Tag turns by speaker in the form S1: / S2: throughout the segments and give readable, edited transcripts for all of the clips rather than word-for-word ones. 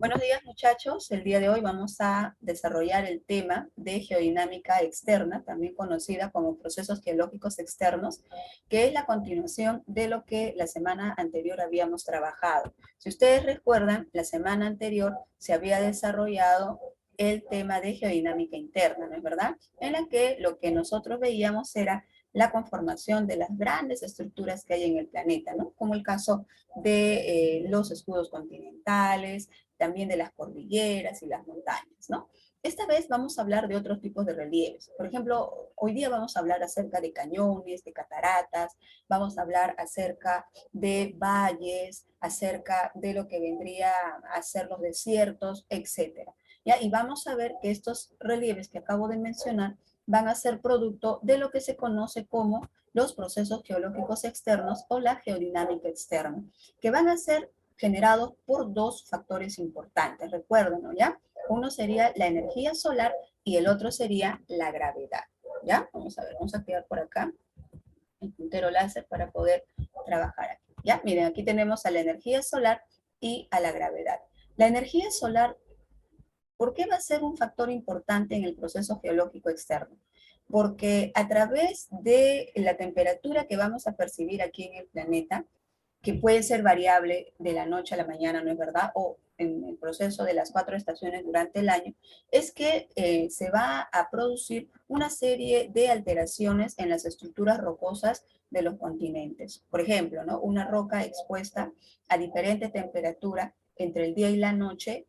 S1: Buenos días, muchachos. El día de hoy vamos a desarrollar el tema de geodinámica externa, también conocida como procesos geológicos externos, que es la continuación de lo que la semana anterior habíamos trabajado. Si ustedes recuerdan, la semana anterior se había desarrollado el tema de geodinámica interna, ¿no es verdad? En la que lo que nosotros veíamos era la conformación de las grandes estructuras que hay en el planeta, ¿no? Como el caso de los escudos continentales, también de las cordilleras y las montañas, ¿no? Esta vez vamos a hablar de otros tipos de relieves. Por ejemplo, hoy día vamos a hablar acerca de cañones, de cataratas, vamos a hablar acerca de valles, acerca de lo que vendría a ser los desiertos, etcétera. ¿Ya? Y vamos a ver que estos relieves que acabo de mencionar van a ser producto de lo que se conoce como los procesos geológicos externos o la geodinámica externa, que van a ser generados por dos factores importantes, recuerden, ¿no? ¿Ya? Uno sería la energía solar y el otro sería la gravedad, ¿ya? Vamos a ver, vamos a activar por acá el puntero láser para poder trabajar aquí, ¿ya? Miren, aquí tenemos a la energía solar y a la gravedad. La energía solar, ¿por qué va a ser un factor importante en el proceso geológico externo? Porque a través de la temperatura que vamos a percibir aquí en el planeta, que puede ser variable de la noche a la mañana, ¿no es verdad? O en el proceso de las 4 estaciones durante el año, es que se va a producir una serie de alteraciones en las estructuras rocosas de los continentes. Por ejemplo, ¿no? Una roca expuesta a diferente temperatura entre el día y la noche,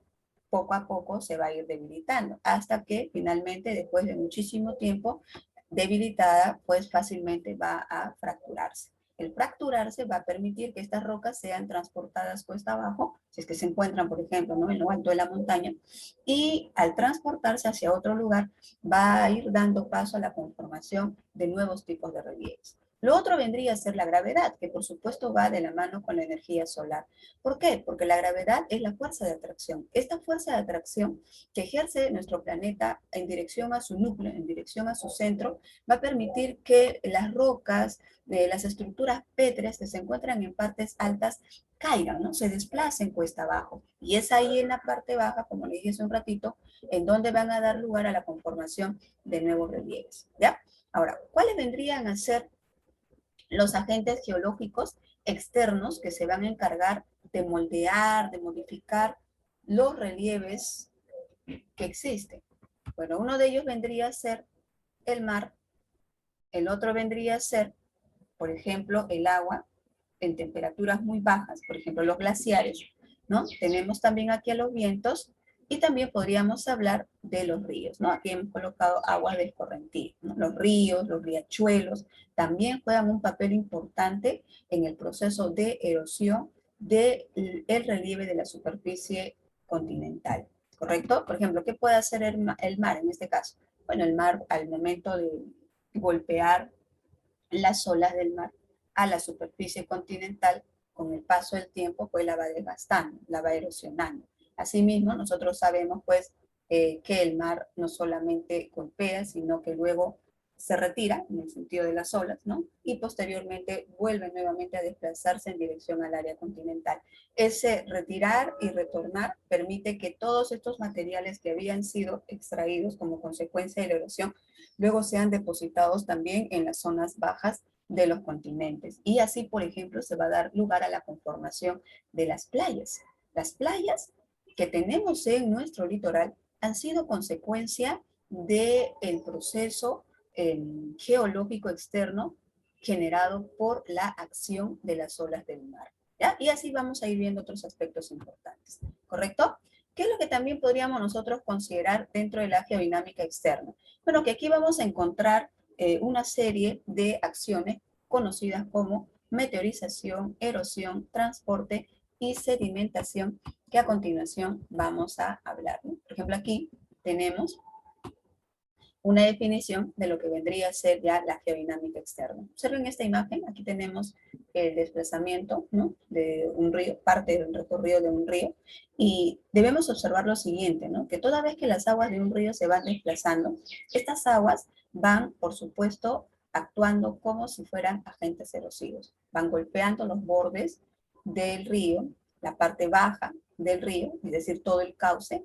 S1: poco a poco se va a ir debilitando, hasta que finalmente, después de muchísimo tiempo debilitada, pues fácilmente va a fracturarse. El fracturarse va a permitir que estas rocas sean transportadas cuesta abajo, si es que se encuentran, por ejemplo, ¿no? en lo alto de la montaña, y al transportarse hacia otro lugar, va a ir dando paso a la conformación de nuevos tipos de relieves. Lo otro vendría a ser la gravedad, que por supuesto va de la mano con la energía solar. ¿Por qué? Porque la gravedad es la fuerza de atracción. Esta fuerza de atracción que ejerce nuestro planeta en dirección a su núcleo, en dirección a su centro, va a permitir que las rocas, las estructuras pétreas que se encuentran en partes altas caigan, ¿no? Se desplacen cuesta abajo. Y es ahí en la parte baja, como le dije hace un ratito, en donde van a dar lugar a la conformación de nuevos relieves, ¿ya? Ahora, ¿cuáles vendrían a ser los agentes geológicos externos que se van a encargar de moldear, de modificar los relieves que existen? Bueno, uno de ellos vendría a ser el mar, el otro vendría a ser, por ejemplo, el agua en temperaturas muy bajas, por ejemplo, los glaciares, ¿no? Tenemos también aquí a los vientos y también podríamos hablar de los ríos, ¿no? Aquí hemos colocado agua de escorrentío, ¿no? Los ríos, los riachuelos, también juegan un papel importante en el proceso de erosión del relieve de la superficie continental, ¿correcto? Por ejemplo, ¿qué puede hacer el mar en este caso? Bueno, el mar al momento de golpear las olas del mar a la superficie continental, con el paso del tiempo, pues la va devastando, la va erosionando. Asimismo, nosotros sabemos, pues, que el mar no solamente golpea, sino que luego se retira, en el sentido de las olas, ¿no? Y posteriormente vuelve nuevamente a desplazarse en dirección al área continental. Ese retirar y retornar permite que todos estos materiales que habían sido extraídos como consecuencia de la erosión luego sean depositados también en las zonas bajas de los continentes. Y así, por ejemplo, se va a dar lugar a la conformación de las playas. Las playas que tenemos en nuestro litoral han sido consecuencia del proceso geológico externo generado por la acción de las olas del mar, ¿ya? Y así vamos a ir viendo otros aspectos importantes, ¿correcto? ¿Qué es lo que también podríamos nosotros considerar dentro de la geodinámica externa? Bueno, que aquí vamos a encontrar una serie de acciones conocidas como meteorización, erosión, transporte y sedimentación, que a continuación vamos a hablar, ¿no? Por ejemplo, aquí tenemos una definición de lo que vendría a ser ya la geodinámica externa. Observen esta imagen, aquí tenemos el desplazamiento, ¿no? De un río, parte del recorrido de un río, y debemos observar lo siguiente, ¿no? Que toda vez que las aguas de un río se van desplazando, estas aguas van, por supuesto, actuando como si fueran agentes erosivos, van golpeando los bordes del río la parte baja del río, es decir, todo el cauce.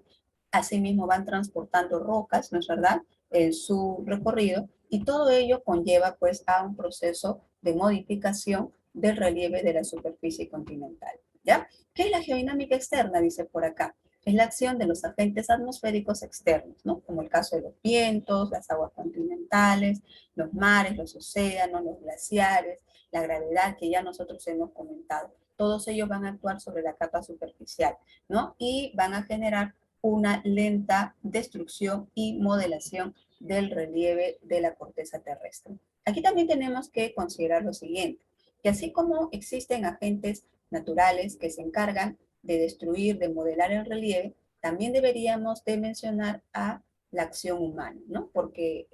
S1: Asimismo van transportando rocas, ¿no es verdad?, en su recorrido, y todo ello conlleva pues a un proceso de modificación del relieve de la superficie continental, ¿ya? ¿Qué es la geodinámica externa? Dice por acá. Es la acción de los agentes atmosféricos externos, ¿no? Como el caso de los vientos, las aguas continentales, los mares, los océanos, los glaciares, la gravedad que ya nosotros hemos comentado. Todos ellos van a actuar sobre la capa superficial, ¿no? Y van a generar una lenta destrucción y modelación del relieve de la corteza terrestre. Aquí también tenemos que considerar lo siguiente, que así como existen agentes naturales que se encargan de destruir, de modelar el relieve, también deberíamos de mencionar a la acción humana, ¿no? Porque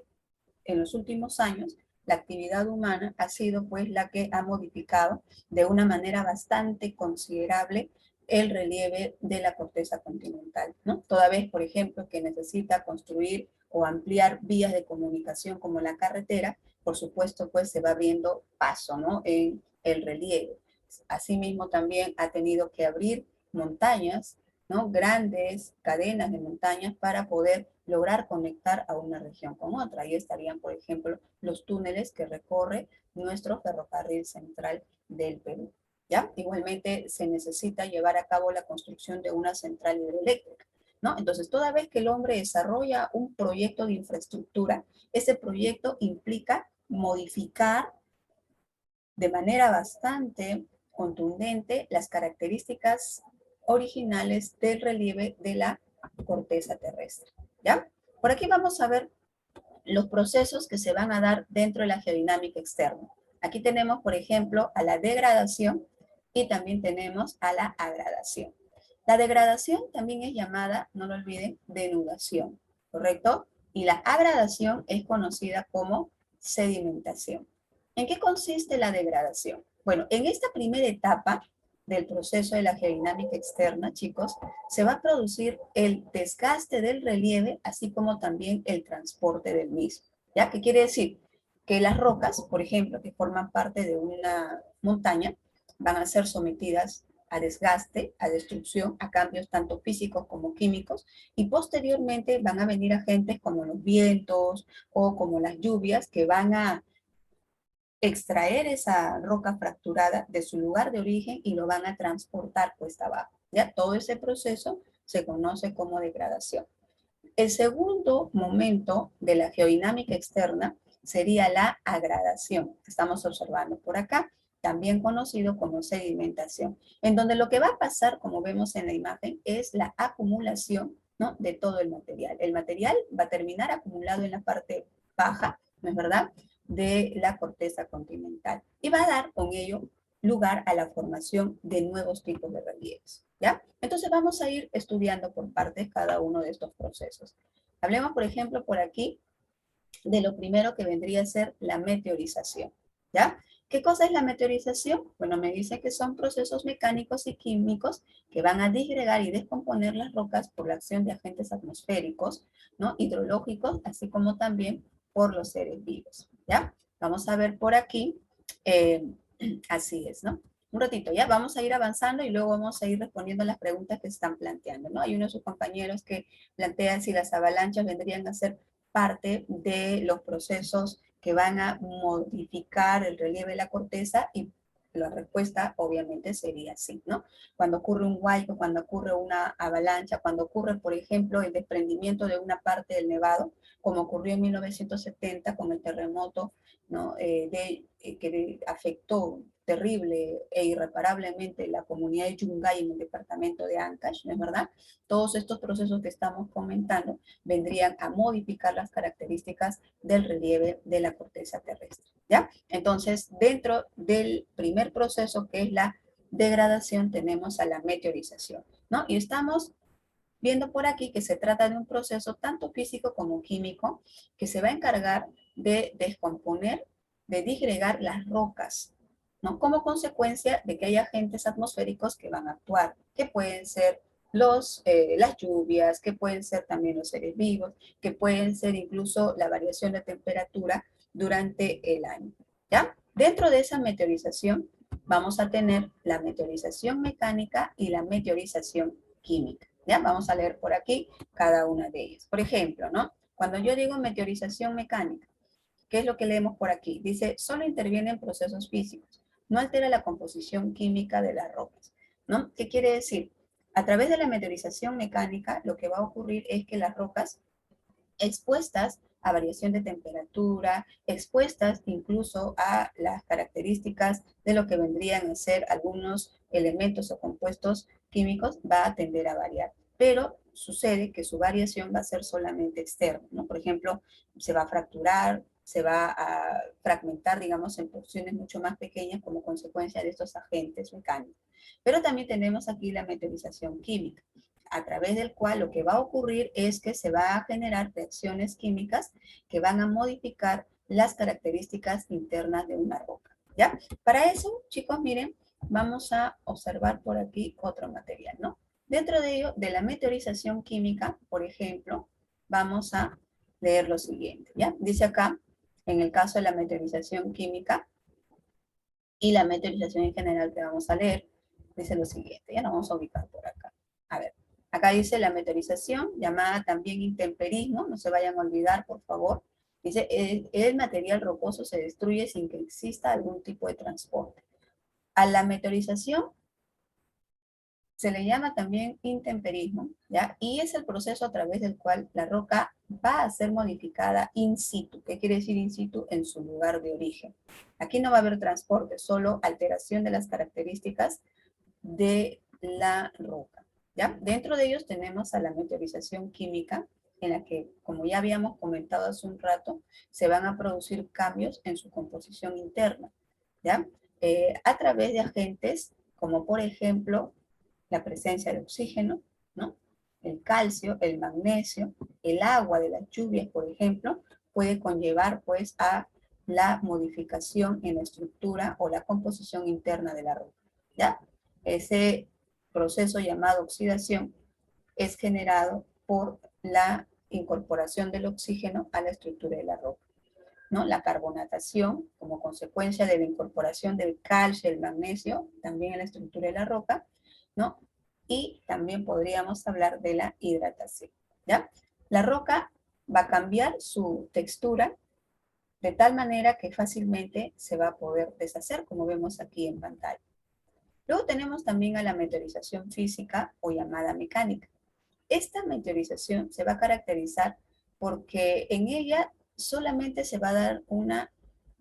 S1: en los últimos años la actividad humana ha sido pues la que ha modificado de una manera bastante considerable el relieve de la corteza continental, ¿no? Toda vez, por ejemplo, que necesita construir o ampliar vías de comunicación como la carretera, por supuesto, pues se va abriendo paso, ¿no?, en el relieve. Asimismo, también ha tenido que abrir montañas, ¿no?, grandes cadenas de montañas para poder lograr conectar a una región con otra. Ahí estarían, por ejemplo, los túneles que recorre nuestro ferrocarril central del Perú, ¿ya? Igualmente se necesita llevar a cabo la construcción de una central hidroeléctrica, ¿no? Entonces, toda vez que el hombre desarrolla un proyecto de infraestructura, ese proyecto implica modificar de manera bastante contundente las características originales del relieve de la corteza terrestre, ¿ya? Por aquí vamos a ver los procesos que se van a dar dentro de la geodinámica externa. Aquí tenemos, por ejemplo, a la degradación y también tenemos a la agradación. La degradación también es llamada, no lo olviden, denudación, ¿correcto? Y la agradación es conocida como sedimentación. ¿En qué consiste la degradación? Bueno, en esta primera etapa del proceso de la geodinámica externa, chicos, se va a producir el desgaste del relieve, así como también el transporte del mismo. ¿Ya? ¿Qué quiere decir? Que las rocas, por ejemplo, que forman parte de una montaña, van a ser sometidas a desgaste, a destrucción, a cambios tanto físicos como químicos, y posteriormente van a venir agentes como los vientos o como las lluvias que van a extraer esa roca fracturada de su lugar de origen y lo van a transportar cuesta abajo. ¿Ya? Todo ese proceso se conoce como degradación. El segundo momento de la geodinámica externa sería la agradación, que estamos observando por acá, también conocido como sedimentación, en donde lo que va a pasar, como vemos en la imagen, es la acumulación, ¿no?, de todo el material. El material va a terminar acumulado en la parte baja, ¿no es verdad?, de la corteza continental y va a dar con ello lugar a la formación de nuevos tipos de relieves, ¿ya? Entonces vamos a ir estudiando por partes cada uno de estos procesos. Hablemos, por ejemplo, por aquí de lo primero que vendría a ser la meteorización, ¿ya? ¿Qué cosa es la meteorización? Bueno, me dice que son procesos mecánicos y químicos que van a disgregar y descomponer las rocas por la acción de agentes atmosféricos, ¿no?, hidrológicos, así como también por los seres vivos, ¿ya? Vamos a ver por aquí, eh, así es, ¿no? Un ratito, ya vamos a ir avanzando y luego vamos a ir respondiendo a las preguntas que se están planteando, ¿no? Hay uno de sus compañeros que plantea si las avalanchas vendrían a ser parte de los procesos que van a modificar el relieve de la corteza, y la respuesta obviamente sería sí, ¿no? Cuando ocurre un huaico, cuando ocurre una avalancha, cuando ocurre, por ejemplo, el desprendimiento de una parte del nevado, como ocurrió en 1970 con el terremoto, ¿no?, que afectó terrible e irreparablemente la comunidad de Yungay en el departamento de Ancash, ¿no es verdad? Todos estos procesos que estamos comentando vendrían a modificar las características del relieve de la corteza terrestre, ¿ya? Entonces, dentro del primer proceso, que es la degradación, tenemos a la meteorización, ¿no? Y estamos viendo por aquí que se trata de un proceso tanto físico como químico que se va a encargar de descomponer, de disgregar las rocas, ¿no?, como consecuencia de que hay agentes atmosféricos que van a actuar, que pueden ser las lluvias, que pueden ser también los seres vivos, que pueden ser incluso la variación de temperatura durante el año, ¿ya? Dentro de esa meteorización vamos a tener la meteorización mecánica y la meteorización química. ¿Ya? Vamos a leer por aquí cada una de ellas. Por ejemplo, ¿no? Cuando yo digo meteorización mecánica, ¿qué es lo que leemos por aquí? Dice, solo interviene en procesos físicos, no altera la composición química de las rocas, ¿no? ¿Qué quiere decir? A través de la meteorización mecánica, lo que va a ocurrir es que las rocas expuestas a variación de temperatura, expuestas incluso a las características de lo que vendrían a ser algunos elementos o compuestos químicos, va a tender a variar. Pero sucede que su variación va a ser solamente externa, ¿no? Por ejemplo, se va a fracturar, se va a fragmentar, digamos, en porciones mucho más pequeñas como consecuencia de estos agentes mecánicos. Pero también tenemos aquí la meteorización química, a través del cual lo que va a ocurrir es que se va a generar reacciones químicas que van a modificar las características internas de una roca, ¿ya? Para eso, chicos, miren, vamos a observar por aquí otro material, ¿no? Dentro de ello, de la meteorización química, por ejemplo, vamos a leer lo siguiente, ¿ya? Dice acá, en el caso de la meteorización química y la meteorización en general que vamos a leer, dice lo siguiente, ya nos vamos a ubicar por acá. A ver, acá dice la meteorización, llamada también intemperismo, no se vayan a olvidar, por favor. Dice, el material rocoso se destruye sin que exista algún tipo de transporte. A la meteorización se le llama también intemperismo, ¿ya? Y es el proceso a través del cual la roca va a ser modificada in situ. ¿Qué quiere decir in situ? En su lugar de origen. Aquí no va a haber transporte, solo alteración de las características de la roca, ¿ya? Dentro de ellos tenemos a la meteorización química, en la que, como ya habíamos comentado hace un rato, se van a producir cambios en su composición interna, ¿ya? A través de agentes como, por ejemplo, la presencia de oxígeno, ¿no? El calcio, el magnesio, el agua de las lluvias, por ejemplo, puede conllevar pues a la modificación en la estructura o la composición interna de la roca, ¿ya? Ese proceso llamado oxidación es generado por la incorporación del oxígeno a la estructura de la roca, ¿no? La carbonatación, como consecuencia de la incorporación del calcio y el magnesio, también en la estructura de la roca, ¿no? Y también podríamos hablar de la hidratación, ¿ya? La roca va a cambiar su textura de tal manera que fácilmente se va a poder deshacer, como vemos aquí en pantalla. Luego tenemos también a la meteorización física o llamada mecánica. Esta meteorización se va a caracterizar porque en ella solamente se va a dar una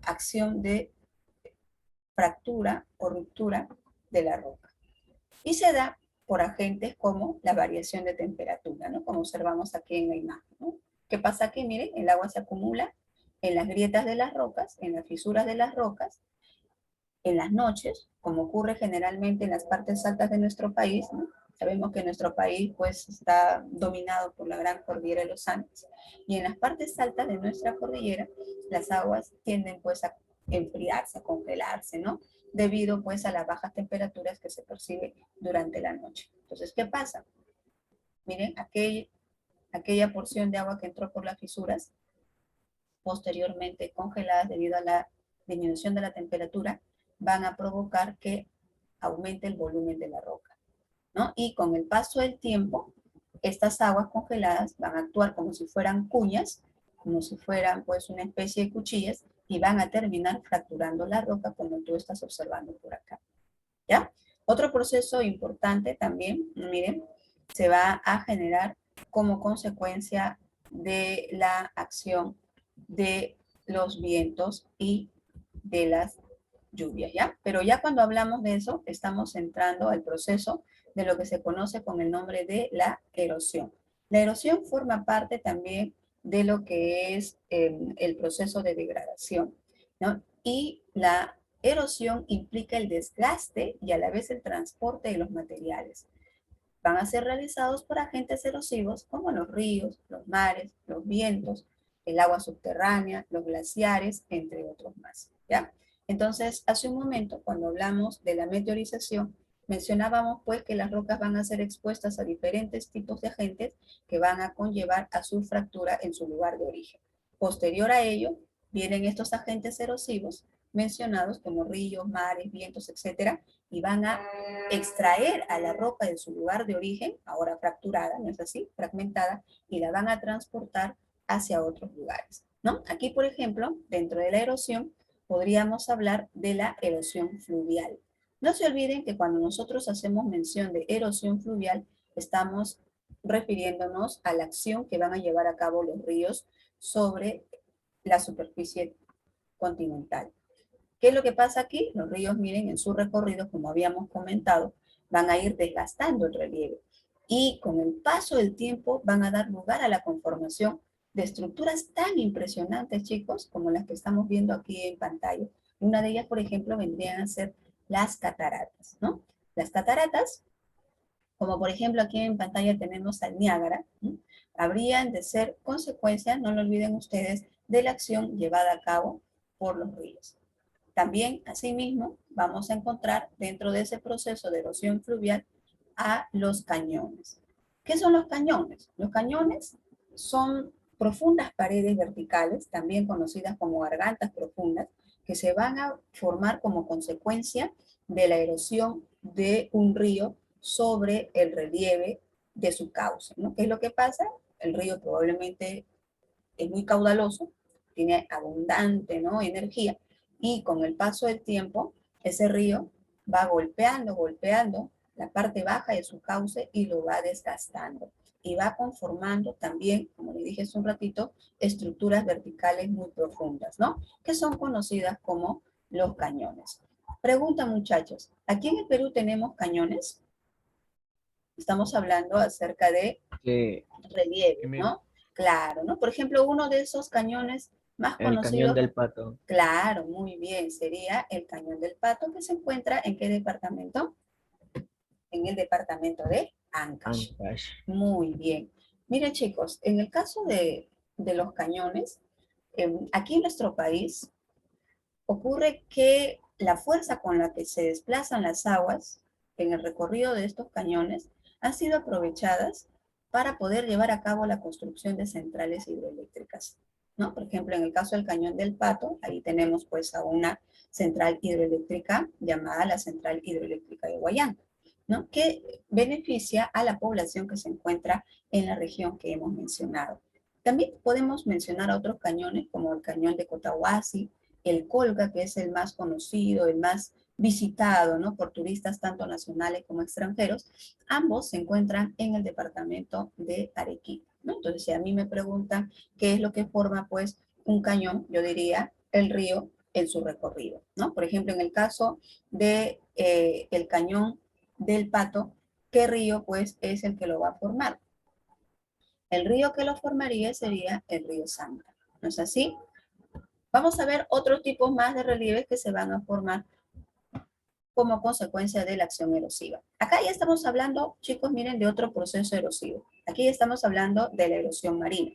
S1: acción de fractura o ruptura de la roca. Y se da por agentes como la variación de temperatura, ¿no? Como observamos aquí en la imagen, ¿no? ¿Qué pasa aquí? Miren, el agua se acumula en las grietas de las rocas, en las fisuras de las rocas, en las noches, como ocurre generalmente en las partes altas de nuestro país, ¿no? Sabemos que nuestro país pues está dominado por la gran cordillera de los Andes, y en las partes altas de nuestra cordillera las aguas tienden pues a enfriarse, a congelarse, ¿no? Debido pues a las bajas temperaturas que se perciben durante la noche. Entonces, ¿qué pasa? Miren, aquella porción de agua que entró por las fisuras, posteriormente congeladas debido a la disminución de la temperatura, van a provocar que aumente el volumen de la roca, ¿no? Y con el paso del tiempo, estas aguas congeladas van a actuar como si fueran cuñas, como si fueran pues una especie de cuchillas, y van a terminar fracturando la roca como tú estás observando por acá, ¿ya? Otro proceso importante también, miren, se va a generar como consecuencia de la acción de los vientos y de las lluvias, ¿ya? Pero ya cuando hablamos de eso, estamos entrando al proceso de lo que se conoce con el nombre de la erosión. La erosión forma parte también de lo que es el proceso de degradación, ¿no? Y la erosión implica el desgaste y a la vez el transporte de los materiales. Van a ser realizados por agentes erosivos como los ríos, los mares, los vientos, el agua subterránea, los glaciares, entre otros más, ¿ya? Entonces, hace un momento, cuando hablamos de la meteorización, mencionábamos pues que las rocas van a ser expuestas a diferentes tipos de agentes que van a conllevar a su fractura en su lugar de origen. Posterior a ello, vienen estos agentes erosivos mencionados, como ríos, mares, vientos, etcétera, y van a extraer a la roca de su lugar de origen, ahora fracturada, ¿no es así? Fragmentada, y la van a transportar hacia otros lugares, ¿no? Aquí, por ejemplo, dentro de la erosión, podríamos hablar de la erosión fluvial. No se olviden que cuando nosotros hacemos mención de erosión fluvial, estamos refiriéndonos a la acción que van a llevar a cabo los ríos sobre la superficie continental. ¿Qué es lo que pasa aquí? Los ríos, miren, en su recorrido, como habíamos comentado, van a ir desgastando el relieve y con el paso del tiempo van a dar lugar a la conformación de estructuras tan impresionantes, chicos, como las que estamos viendo aquí en pantalla. Una de ellas, por ejemplo, vendrían a ser las cataratas, ¿no? Las cataratas, como por ejemplo aquí en pantalla tenemos al Niágara, ¿no? Habrían de ser consecuencia, no lo olviden ustedes, de la acción llevada a cabo por los ríos. También, asimismo, vamos a encontrar dentro de ese proceso de erosión fluvial a los cañones. ¿Qué son los cañones? Los cañones son profundas paredes verticales, también conocidas como gargantas profundas, que se van a formar como consecuencia de la erosión de un río sobre el relieve de su cauce, ¿no? ¿Qué es lo que pasa? El río probablemente es muy caudaloso, tiene abundante, ¿no?, energía, y con el paso del tiempo, ese río va golpeando la parte baja de su cauce y lo va desgastando. Y va conformando también, como le dije hace un ratito, estructuras verticales muy profundas, ¿no? Que son conocidas como los cañones. Pregunta, muchachos, ¿aquí en el Perú tenemos cañones? Estamos hablando acerca de
S2: Que,
S1: relieves, ¿no? Claro, ¿no? Por ejemplo, uno de esos cañones más
S2: el cañón
S1: conocidos,
S2: del Pato,
S1: claro, muy bien, sería el Cañón del Pato, que se encuentra ¿en qué departamento? En el departamento de Ancash.
S2: Ancash.
S1: Muy bien. Miren, chicos, en el caso de los cañones, aquí en nuestro país ocurre que la fuerza con la que se desplazan las aguas en el recorrido de estos cañones han sido aprovechadas para poder llevar a cabo la construcción de centrales hidroeléctricas, ¿no? Por ejemplo, en el caso del Cañón del Pato, ahí tenemos pues a una central hidroeléctrica llamada la Central Hidroeléctrica de Guayán, ¿no? Que beneficia a la población que se encuentra en la región que hemos mencionado. También podemos mencionar a otros cañones como el Cañón de Cotahuasi, el Colca, que es el más conocido, el más visitado, ¿no?, por turistas tanto nacionales como extranjeros. Ambos se encuentran en el departamento de Arequipa, ¿no? Entonces, si a mí me preguntan qué es lo que forma, pues, un cañón, yo diría el río en su recorrido, ¿no? Por ejemplo, en el caso de el cañón del Pato, ¿qué río, pues, es el que lo va a formar? El río que lo formaría sería el río Santa, ¿no es así? Vamos a ver otros tipos más de relieves que se van a formar como consecuencia de la acción erosiva. Acá ya estamos hablando, chicos, miren, de otro proceso erosivo. Aquí ya estamos hablando de la erosión marina.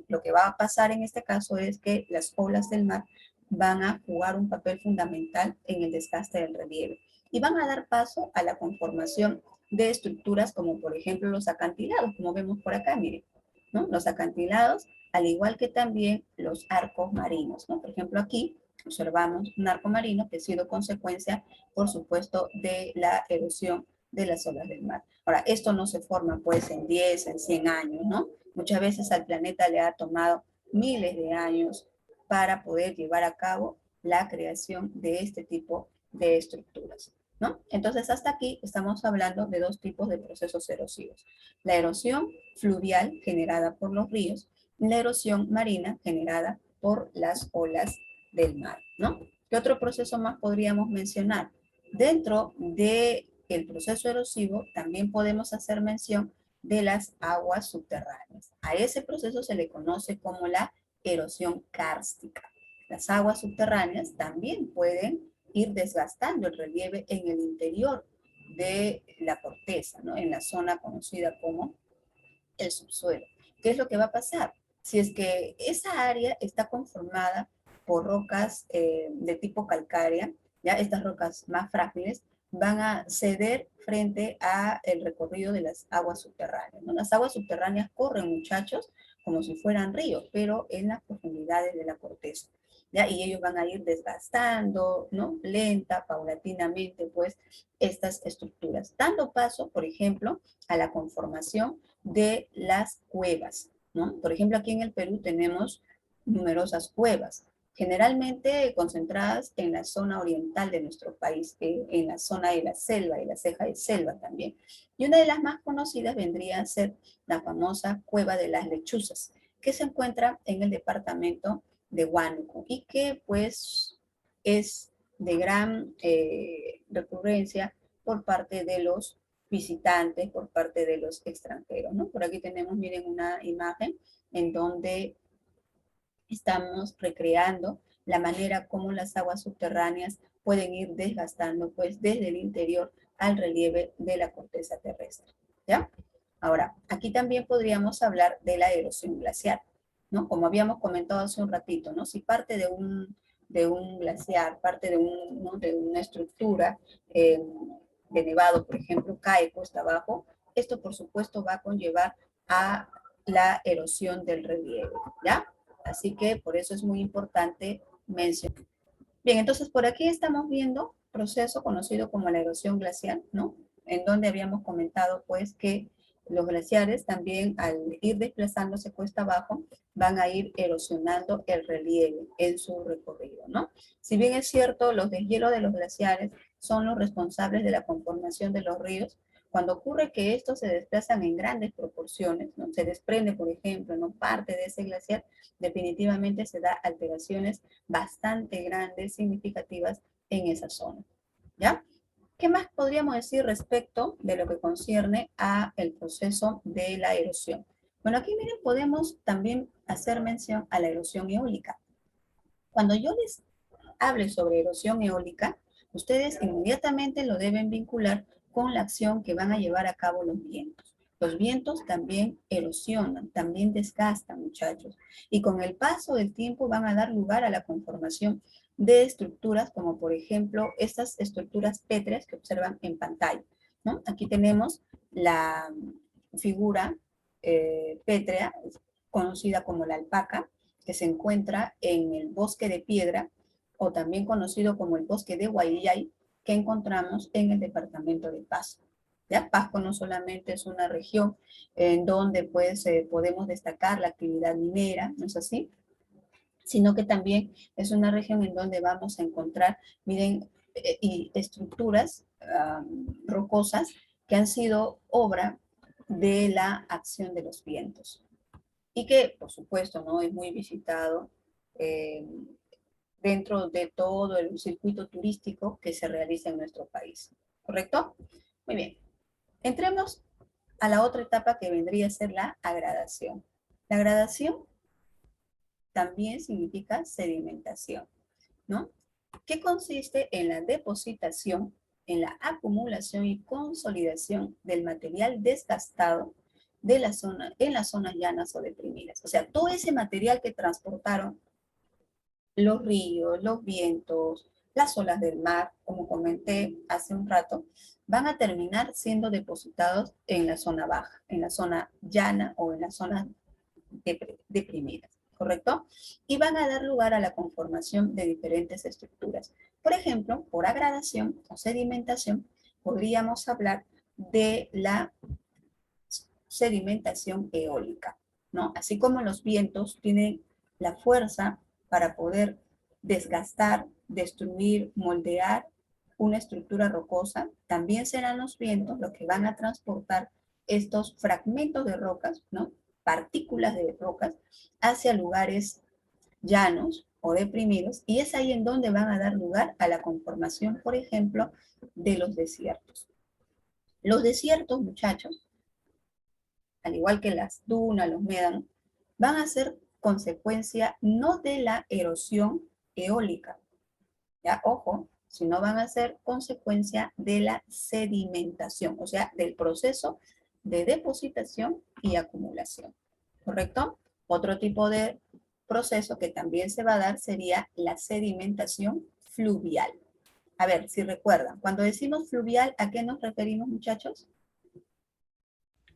S1: Lo que va a pasar en este caso es que las olas del mar van a jugar un papel fundamental en el desgaste del relieve y van a dar paso a la conformación de estructuras como por ejemplo los acantilados, como vemos por acá, miren, ¿no? Los acantilados, al igual que también los arcos marinos, ¿no? Por ejemplo, aquí observamos un arco marino que ha sido consecuencia, por supuesto, de la erosión de las olas del mar. Ahora, esto no se forma pues en 10, en 100 años, ¿no? Muchas veces al planeta le ha tomado miles de años para poder llevar a cabo la creación de este tipo de estructuras, ¿no? Entonces, hasta aquí estamos hablando de dos tipos de procesos erosivos. La erosión fluvial generada por los ríos y la erosión marina generada por las olas del mar, ¿no? ¿Qué otro proceso más podríamos mencionar? Dentro del proceso erosivo también podemos hacer mención de las aguas subterráneas. A ese proceso se le conoce como la erosión kárstica. Las aguas subterráneas también pueden ir desgastando el relieve en el interior de la corteza, ¿no? En la zona conocida como el subsuelo. ¿Qué es lo que va a pasar? Si es que esa área está conformada por rocas de tipo calcárea, ya estas rocas más frágiles van a ceder frente a el recorrido de las aguas subterráneas, ¿no? Las aguas subterráneas corren, muchachos, como si fueran ríos, pero en las profundidades de la corteza. ¿ya? Y ellos van a ir desgastando, ¿no? Lenta, paulatinamente, pues, estas estructuras, dando paso, por ejemplo, a la conformación de las cuevas, ¿no? Por ejemplo, aquí en el Perú tenemos numerosas cuevas, generalmente concentradas en la zona oriental de nuestro país, en la zona de la selva y la ceja de selva también. Y una de las más conocidas vendría a ser la famosa Cueva de las Lechuzas, que se encuentra en el departamento de Huánuco y que pues es de gran recurrencia por parte de los visitantes, por parte de los extranjeros, ¿no? Por aquí tenemos, miren, una imagen en donde estamos recreando la manera como las aguas subterráneas pueden ir desgastando pues desde el interior al relieve de la corteza terrestre, ¿ya? Ahora, aquí también podríamos hablar de la erosión glacial, ¿no? Como habíamos comentado hace un ratito, ¿no? Si parte de un glaciar, parte de, ¿no? de una estructura de nevado, por ejemplo, cae cuesta abajo, esto por supuesto va a conllevar a la erosión del relieve, ¿ya? Así que por eso es muy importante mencionar. Bien, entonces por aquí estamos viendo proceso conocido como la erosión glacial, ¿no? En donde habíamos comentado pues que los glaciares también al ir desplazándose cuesta abajo van a ir erosionando el relieve en su recorrido, ¿no? Si bien es cierto, los deshielos de los glaciares son los responsables de la conformación de los ríos, cuando ocurre que estos se desplazan en grandes proporciones, ¿no? Se desprende, por ejemplo, ¿no? Parte de ese glaciar, definitivamente se da alteraciones bastante grandes, significativas en esa zona, ¿ya? ¿Qué más podríamos decir respecto de lo que concierne a el proceso de la erosión? Bueno, aquí miren, podemos también hacer mención a la erosión eólica. Cuando yo les hable sobre erosión eólica, ustedes inmediatamente lo deben vincular con la acción que van a llevar a cabo los vientos. Los vientos también erosionan, también desgastan, muchachos. Y con el paso del tiempo van a dar lugar a la conformación de estructuras como por ejemplo estas estructuras pétreas que observan en pantalla, ¿no? Aquí tenemos la figura pétrea conocida como la alpaca, que se encuentra en el bosque de piedra o también conocido como el bosque de Guayllay, que encontramos en el departamento de Pasco. ¿Ya? Pasco no solamente es una región en donde pues, podemos destacar la actividad minera, ¿no es así? Sino que también es una región en donde vamos a encontrar, miren, y estructuras rocosas que han sido obra de la acción de los vientos y que, por supuesto, no es muy visitado eh, dentro de todo el circuito turístico que se realiza en nuestro país. ¿Correcto? Muy bien. Entremos a la otra etapa que vendría a ser la agradación. La agradación también significa sedimentación, ¿no? Que consiste en la depositación, en la acumulación y consolidación del material desgastado de la zona, en las zonas llanas o deprimidas. O sea, todo ese material que transportaron los ríos, los vientos, las olas del mar, como comenté hace un rato, van a terminar siendo depositados en la zona baja, en la zona llana o en la zona deprimidas, ¿correcto? Y van a dar lugar a la conformación de diferentes estructuras. Por ejemplo, por agradación o sedimentación, podríamos hablar de la sedimentación eólica, ¿no? Así como los vientos tienen la fuerza para poder desgastar, destruir, moldear una estructura rocosa, también serán los vientos los que van a transportar estos fragmentos de rocas, ¿no? Partículas de rocas hacia lugares llanos o deprimidos, y es ahí en donde van a dar lugar a la conformación, por ejemplo, de los desiertos. Los desiertos, muchachos, al igual que las dunas, los médanos, van a ser consecuencia no de la erosión eólica, ya, ojo, sino van a ser consecuencia de la sedimentación, o sea, del proceso de depositación y acumulación, ¿correcto? Otro tipo de proceso que también se va a dar sería la sedimentación fluvial. A ver, si recuerdan, cuando decimos fluvial, ¿a qué nos referimos, muchachos?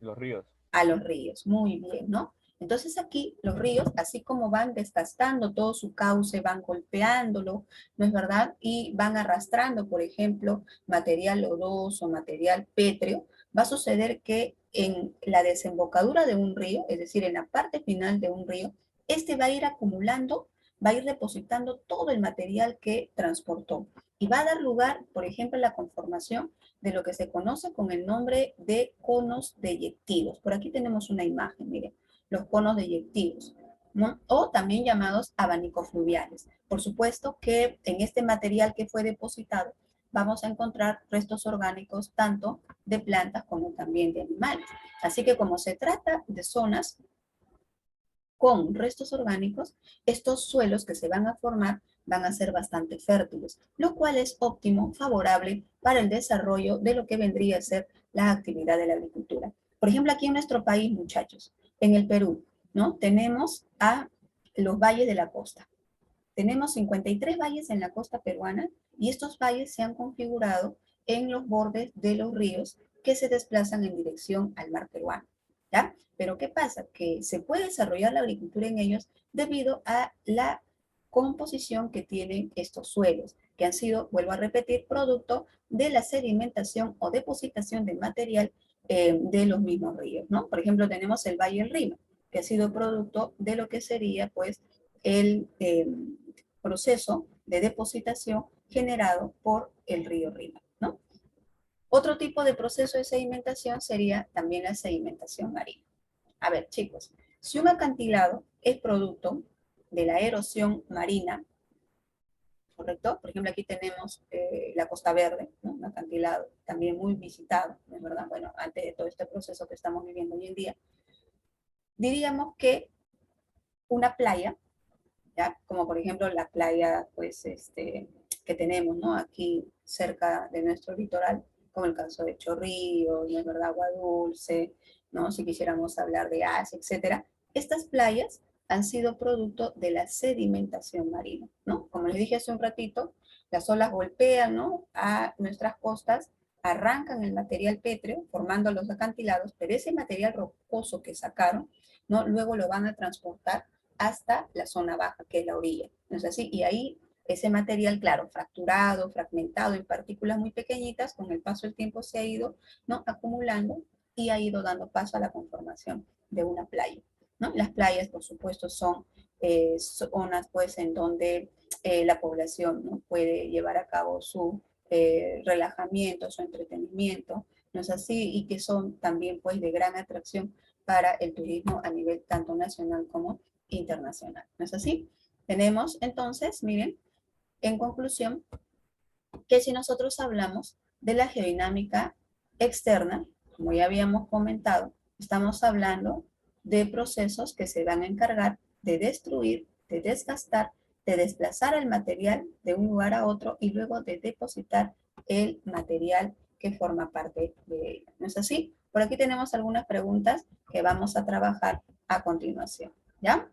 S2: Los ríos.
S1: A los ríos, muy bien, ¿no? Entonces aquí los ríos, así como van desgastando todo su cauce, van golpeándolo, ¿no es verdad? Y van arrastrando, por ejemplo, material lodoso, material pétreo, va a suceder que en la desembocadura de un río, es decir, en la parte final de un río, este va a ir acumulando, va a ir depositando todo el material que transportó y va a dar lugar, por ejemplo, a la conformación de lo que se conoce con el nombre de conos deyectivos. Por aquí tenemos una imagen, miren, los conos deyectivos, ¿no? O también llamados abanicos fluviales. Por supuesto que en este material que fue depositado vamos a encontrar restos orgánicos tanto de plantas como también de animales. Así que como se trata de zonas con restos orgánicos, estos suelos que se van a formar van a ser bastante fértiles, lo cual es óptimo, favorable para el desarrollo de lo que vendría a ser la actividad de la agricultura. Por ejemplo, aquí en nuestro país, muchachos, en el Perú, ¿no? Tenemos a los valles de la costa. Tenemos 53 valles en la costa peruana y estos valles se han configurado en los bordes de los ríos que se desplazan en dirección al mar peruano. ¿Ya? Pero ¿qué pasa? Que se puede desarrollar la agricultura en ellos debido a la composición que tienen estos suelos, que han sido, vuelvo a repetir, producto de la sedimentación o depositación de material de los mismos ríos, ¿no? Por ejemplo, tenemos el Valle del Rima, que ha sido producto de lo que sería, pues, el proceso de depositación generado por el río Rima, ¿no? Otro tipo de proceso de sedimentación sería también la sedimentación marina. A ver, chicos, si un acantilado es producto de la erosión marina, ¿correcto? Por ejemplo, aquí tenemos la Costa Verde, ¿no? Un acantilado también muy visitado, ¿no es verdad? Bueno, antes de todo este proceso que estamos viviendo hoy en día, diríamos que una playa, ¿ya? Como por ejemplo la playa, pues, que tenemos, ¿no? Aquí cerca de nuestro litoral, como el caso de Chorrillos, ¿no es verdad? Agua Dulce, ¿no? Si quisiéramos hablar de Asia, etcétera. Estas playas han sido producto de la sedimentación marina, ¿no? Como les dije hace un ratito, las olas golpean, ¿no? A nuestras costas, arrancan el material pétreo, formando los acantilados, pero ese material rocoso que sacaron, ¿no? Luego lo van a transportar hasta la zona baja, que es la orilla, ¿no es así? Y ahí ese material, claro, fracturado, fragmentado en partículas muy pequeñitas, con el paso del tiempo se ha ido, ¿no? Acumulando y ha ido dando paso a la conformación de una playa, ¿no? Las playas, por supuesto, son zonas, pues, en donde la población, ¿no? Puede llevar a cabo su relajamiento, su entretenimiento, ¿no es así? Y que son también, pues, de gran atracción para el turismo a nivel tanto nacional como internacional. ¿No es así? Tenemos entonces, miren, en conclusión, que si nosotros hablamos de la geodinámica externa, como ya habíamos comentado, estamos hablando de procesos que se van a encargar de destruir, de desgastar, de desplazar el material de un lugar a otro y luego de depositar el material que forma parte de ella. ¿No es así? Por aquí tenemos algunas preguntas que vamos a trabajar a continuación. ¿Ya?